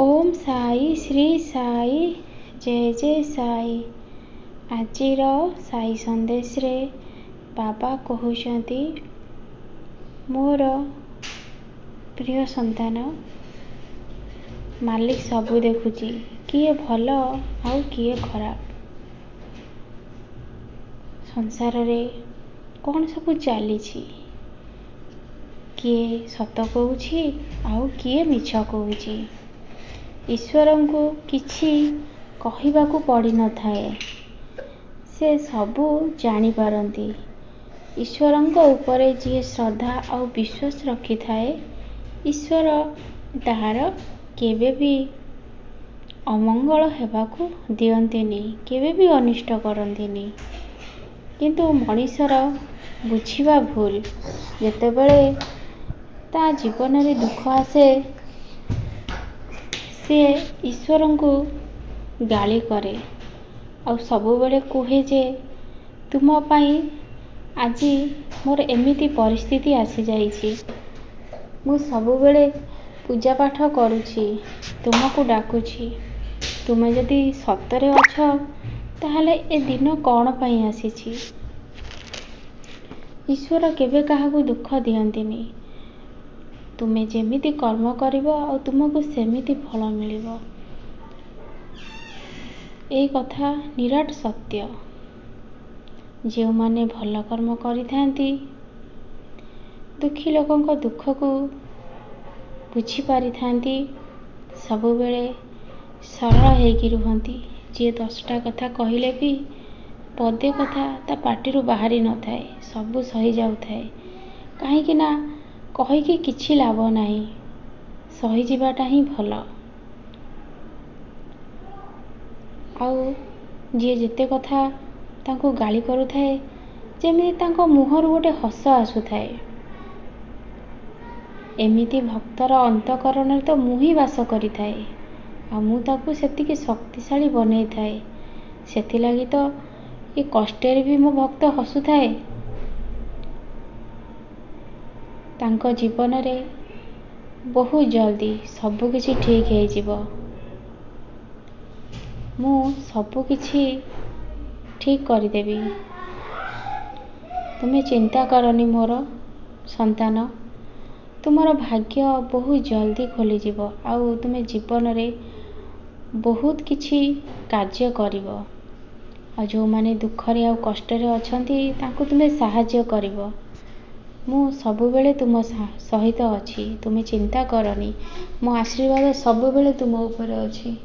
ओम साई श्री साई जय जय साई। आजिर साई संदेश रे बाबा कहउछंती मोर प्रिय संतान मालिक सबू देखुची, किए भल आउ किए खराब। संसार रे कौन सबू चली, किए सत कहूची आउ किए मिछ कहूची। ईश्वर को किछि कहिबाकू पड़ी न थाए, से सबू जानी पारंती। ईश्वर उपरे जी श्रद्धा और विश्वास रखी थाए, ईश्वर ताहार केबे भी अमंगल हेबाकू दियंतिनी, केबे भी अनिष्ट करंतिनी। किंतु मनीषर बुझिबा भूल। जेतेबेले ता जीवन रे दुख आसे, से ईश्वर को गाली करे और सबु बेले कहे जे तुम पाई आज मोर एमिति परिस्थिति आसी जाइछि। मु सबु बेले पूजा पाठ करुछि, तुमको डाकुछि। तुमे जदि सतरे अछ ताहले ए दिन कौन पाई आसीछि। ईश्वर केबे काहाकू दुख दियंतिनी। तुमे जेमिति कर्म करिवो और तुमको सेमिति फल मिलिवो। ए कथा निराट सत्य। जो माने भल कर्म करिथांती, दुखी लोकन को दुख को बुझी पारि थांती, सबु बेले सरल हेकी रुहंती। जे 10टा कथा कहिले भी पदे कथा ता पाटिरु बाहरी न थाए, सबु सही जाउ थाए। काहे कि ना कहि कि किछि लाभ नाही, सही जीवाटा ही भल। आउ जे जेते कथा तांको गाली करू थाए, जेमिति तांको मुहरु गोटे हस आसु थाए। एमिति भक्तर अंतकरण तो मुही वास करि थाए, आ मु ताकू सेतिके शक्तिशाली बनै थाए। सेति लागि तो ये कष्टेर भी मो भक्त हसु थाए। तांको जीवन रे बहुत जल्दी सबु किछि ठीक हे जिवो। मु सबु किछि ठीक करि देबी। तुमे चिंता करनी मोर संतान, तुमर भाग्य बहुत जल्दी खोली जिवो। आउ तुमे जीवन रे बहुत किछि कार्य करिवो। आ जो माने दुख रे आ कष्ट रे अछंती तांको तुमे सहाय्य करिवो। मु सबु बेले तुम सहित अछि, तुमे चिंता करनी। मो आशीर्वाद सबु बेले तुम ऊपर अछि।